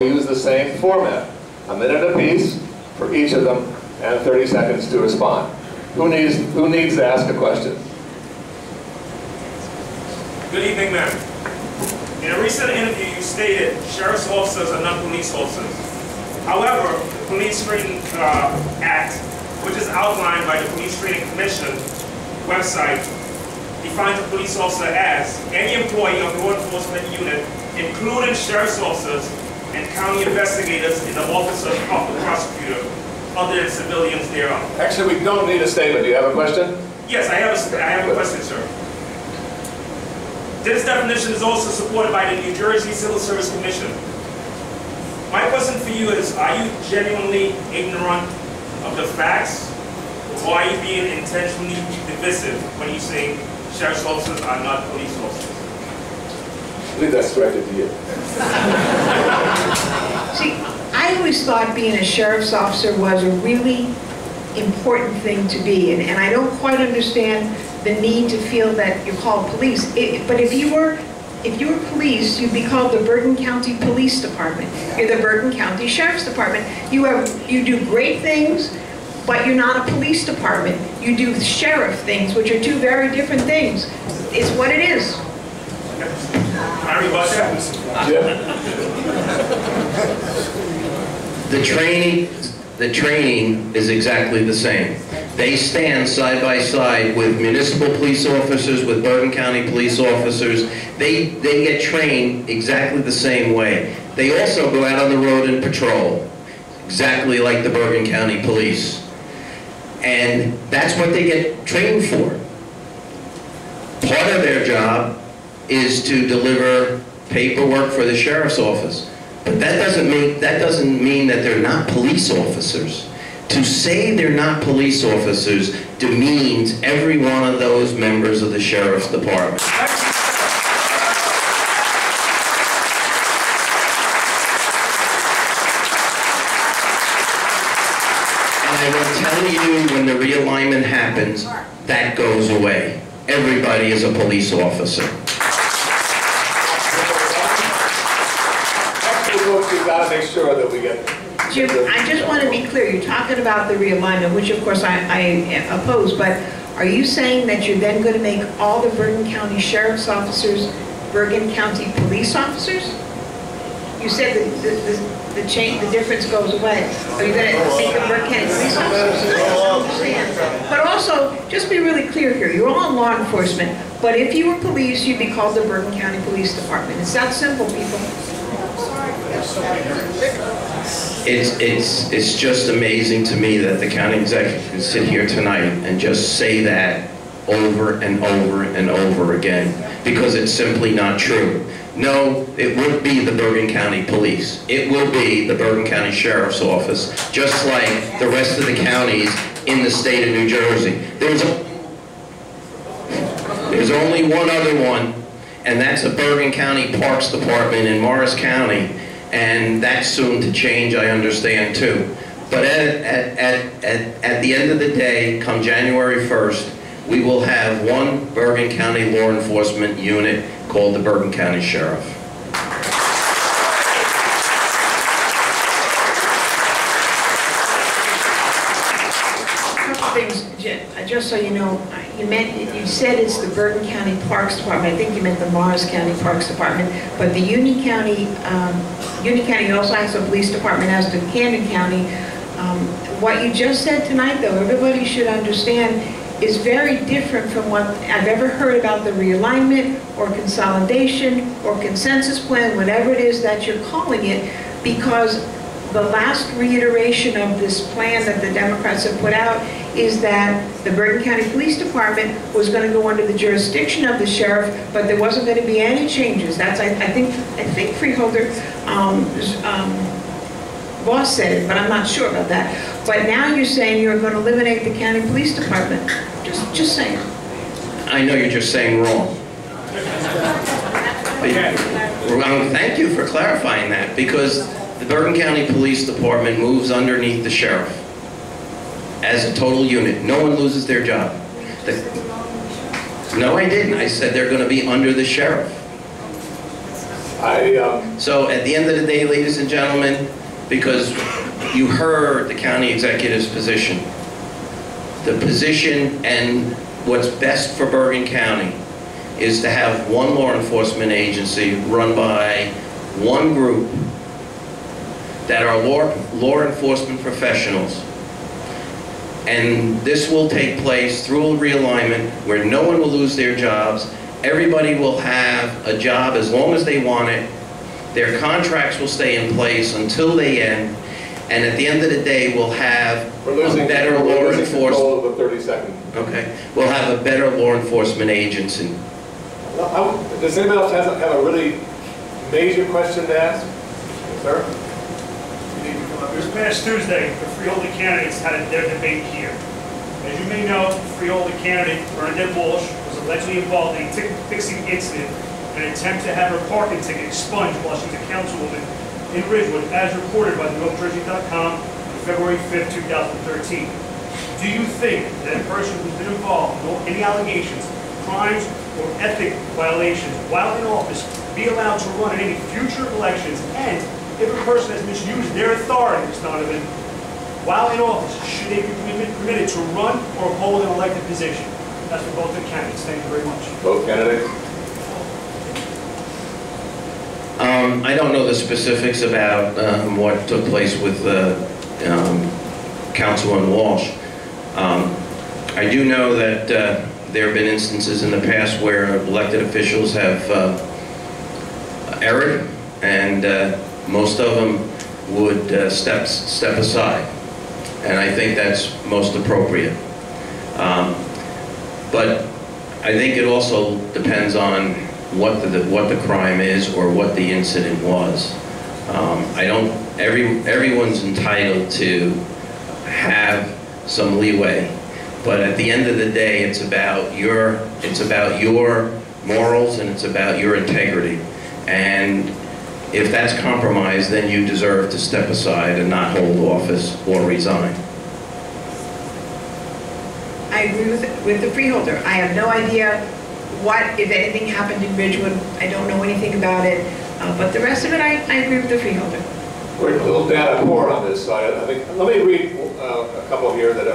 Use the same format, a minute apiece for each of them and 30 seconds to respond. Who needs to ask a question? Good evening, ma'am. In a recent interview, you stated sheriff's officers are not police officers. However, the Police Training Act, which is outlined by the Police Training Commission website, defines a police officer as any employee of law enforcement unit, including sheriff's officers and county investigators in the office of the prosecutor, other than civilians thereof. Actually, we don't need a statement. Do you have a question? Yes, I have a question, sir. This definition is also supported by the New Jersey Civil Service Commission. My question for you is, are you genuinely ignorant of the facts, or are you being intentionally divisive when you say sheriff's officers are not police officers? I believe that's directed to you. See, I always thought being a sheriff's officer was a really important thing to be, and I don't quite understand the need to feel that you're called police. But if you were police, you'd be called the Bergen County Police Department. You're the Bergen County Sheriff's Department. You do great things, but you're not a police department. You do sheriff things, which are two very different things. It's what it is. The training is exactly the same. They stand side by side with municipal police officers, with Bergen County police officers. They get trained exactly the same way. They also go out on the road and patrol, exactly like the Bergen County police. And that's what they get trained for. Part of their job is to deliver paperwork for the sheriff's office. But that doesn't mean that they're not police officers. To say they're not police officers demeans every one of those members of the sheriff's department. And I will tell you, when the realignment happens, that goes away. Everybody is a police officer. We've got to make sure that we get... Jim, I just want to be clear. You're talking about the realignment, which of course I oppose, but are you saying that you're then going to make all the Bergen County Sheriff's officers Bergen County police officers? You said that the difference goes away. Are you going to make them Bergen County police officers? I don't understand. But also, just be really clear here. You're all in law enforcement, but if you were police, you'd be called the Bergen County Police Department. It's that simple, people. It's just amazing to me that the county executive can sit here tonight and just say that over and over and over again, because it's simply not true. No, it would be the Bergen County Police. It will be the Bergen County Sheriff's Office, just like the rest of the counties in the state of New Jersey. There's only one other one, and that's the Bergen County Parks Department in Morris County. And that's soon to change, I understand too. But at the end of the day, come January 1st, we will have one Bergen County law enforcement unit called the Bergen County Sheriff. A couple things, just so you know, you said it's the Bergen County Parks Department. I think you meant the Morris County Parks Department, but the Union County also has a police department, as does Camden County. What you just said tonight, though, everybody should understand, is very different from what I've ever heard about the realignment or consolidation or consensus plan, whatever it is that you're calling it, because the last reiteration of this plan that the Democrats have put out is that the Bergen County Police Department was going to go under the jurisdiction of the sheriff, but there wasn't going to be any changes. That's I think Freeholder boss said it, but I'm not sure about that. But now you're saying you're going to eliminate the county police department. Just saying. I know you're just saying wrong. Thank you for clarifying that, because the Bergen County Police Department moves underneath the sheriff as a total unit. No one loses their job. No, I didn't. I said they're going to be under the sheriff. So at the end of the day, ladies and gentlemen, because you heard the county executive's position, the position and what's best for Bergen County is to have one law enforcement agency run by one group that are law enforcement professionals. And this will take place through a realignment where no one will lose their jobs. Everybody will have a job as long as they want it. Their contracts will stay in place until they end. And at the end of the day, we'll have a better law enforcement. Of the 30-second. Okay. We'll have a better law enforcement agency. Does anybody else have a really major question to ask? Sir? This past Tuesday, the Freeholder candidates had their debate here. As you may know, the Freeholder candidate, Bernadette Walsh, was allegedly involved in a ticket-fixing incident in an attempt to have her parking ticket expunged while she was a councilwoman in Ridgewood, as reported by the NorthJersey.com on February 5th, 2013. Do you think that a person who's been involved in any allegations, crimes, or ethic violations while in office be allowed to run in any future elections? And if a person has misused their authority, Ms. Donovan, while in office, should they be permitted to run or hold an elected position? That's for both the candidates. Thank you very much. Both candidates? I don't know the specifics about what took place with Councilwoman Walsh. I do know that there have been instances in the past where elected officials have erred, and most of them would step aside, and I think that's most appropriate. But I think it also depends on what the crime is or what the incident was. Everyone's entitled to have some leeway, but at the end of the day, it's about your morals and it's about your integrity. And if that's compromised, then you deserve to step aside and not hold office or resign. I agree with the freeholder. I have no idea what, if anything, happened in Ridgewood. I don't know anything about it. But the rest of it, I agree with the freeholder. We're a little data poor on this, so I think, let me read a couple here that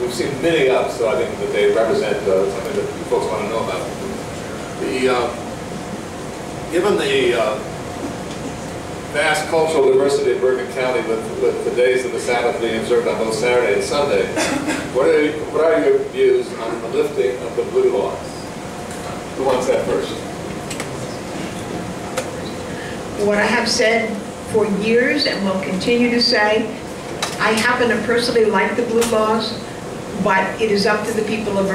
we've seen many of, so I think that they represent something that you folks want to know about. Given the vast cultural diversity of Bergen County with the days of the Sabbath being observed on both Saturday and Sunday, what are your views on the lifting of the blue laws? Who wants that first? What I have said for years and will continue to say, I happen to personally like the blue laws, but it is up to the people of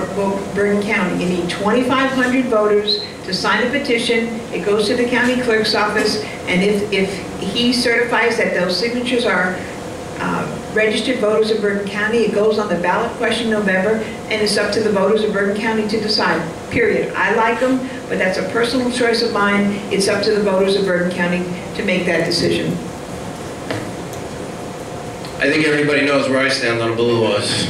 Bergen County. You need 2,500 voters to sign a petition. It goes to the county clerk's office, and if he certifies that those signatures are registered voters of Bergen County, it goes on the ballot question in November, and it's up to the voters of Bergen County to decide, period. I like them, but that's a personal choice of mine. It's up to the voters of Bergen County to make that decision. I think everybody knows where I stand on blue laws.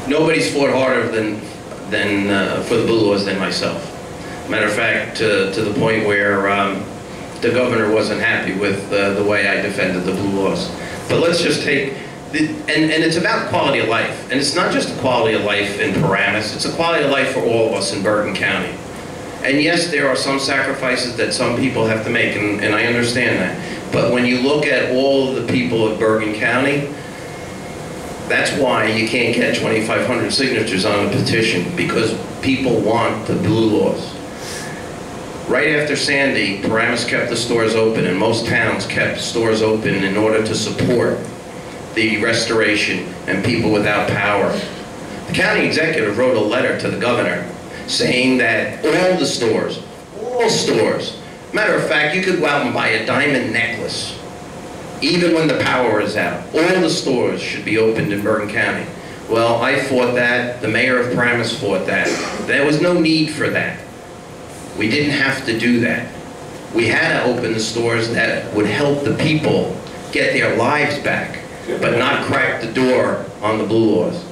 Nobody's fought harder for the blue laws than myself. Matter of fact, to the point where the governor wasn't happy with the way I defended the blue laws. But let's just take, and it's about quality of life. And it's not just a quality of life in Paramus, it's a quality of life for all of us in Bergen County. And yes, there are some sacrifices that some people have to make, and I understand that. But when you look at all of the people of Bergen County, that's why you can't get 2,500 signatures on a petition, because people want the blue laws. Right after Sandy, Paramus kept the stores open, and most towns kept stores open in order to support the restoration and people without power. The county executive wrote a letter to the governor saying that all stores, matter of fact, you could go out and buy a diamond necklace, even when the power is out. All the stores should be opened in Bergen County. Well, I fought that. The mayor of Paramus fought that. There was no need for that. We didn't have to do that. We had to open the stores that would help the people get their lives back, but not crack the door on the blue laws.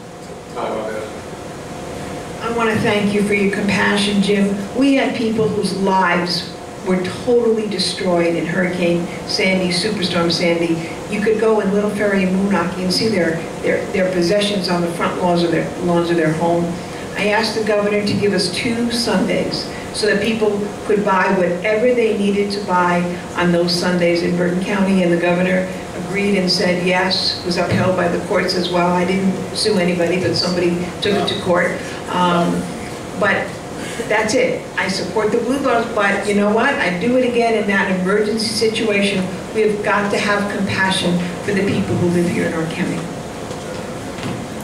I want to thank you for your compassion, Jim. We had people whose lives were totally destroyed in Hurricane Sandy, Superstorm Sandy. You could go in Little Ferry and Moonachie and see their possessions on the front lawns of their home. I asked the governor to give us 2 Sundays so that people could buy whatever they needed to buy on those Sundays in Bergen County, and the governor agreed and said yes, was upheld by the courts as well. I didn't sue anybody, but somebody took it to court. But that's it. I support the Blue Bars, but you know what? I'd do it again in that emergency situation. We have got to have compassion for the people who live here in our county.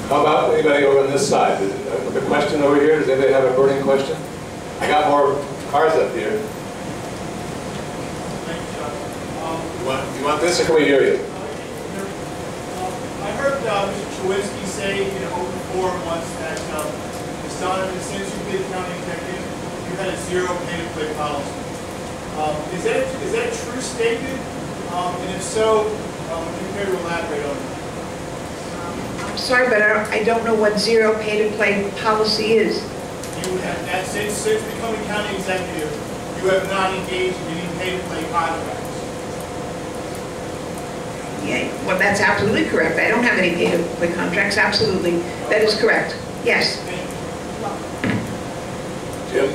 How about anybody over on this side? The question over here, does anybody have a burning question? I got more cars up here. Thank you, Chuck. You want this, or can we hear you? I heard Mr. Chewinski say in an open forum once that Ms. Donovan, since you've been county executive, you had a zero pay-to-play policy. Is that a true statement? And if so, would you care to elaborate on that? I'm sorry, but I don't know what zero pay-to-play policy is. You have, since becoming county executive, you have not engaged in any pay-to-play contracts. Yeah, well, that's absolutely correct. I don't have any pay-to-play contracts, absolutely. That is correct. Yes. Jim?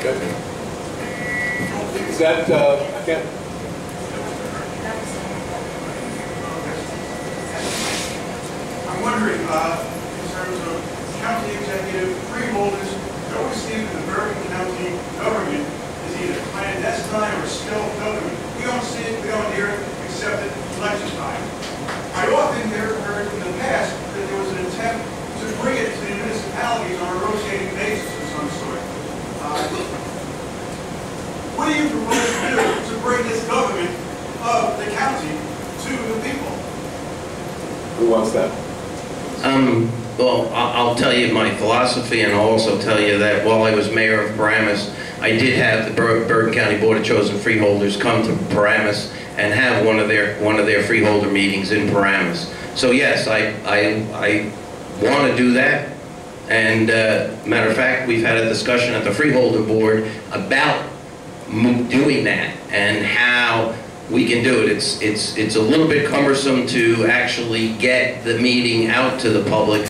Good. Is that, I can't... I'm wondering, in terms of county executive freeholders, it always seems the Bergen County government is either clandestine or stealth government. We don't see it, we don't hear it, except at election time. I often heard in the past that there was an attempt to bring it to the municipalities on a rotating basis of some sort. What do you propose to do to bring this government of the county to the people? Who wants that? Well, I'll tell you my philosophy, and I'll also tell you that while I was mayor of Paramus, I did have the Bergen County Board of Chosen Freeholders come to Paramus and have one of their freeholder meetings in Paramus. So yes, I want to do that. And matter of fact, we've had a discussion at the freeholder board about doing that and how we can do it. It's a little bit cumbersome to actually get the meeting out to the public,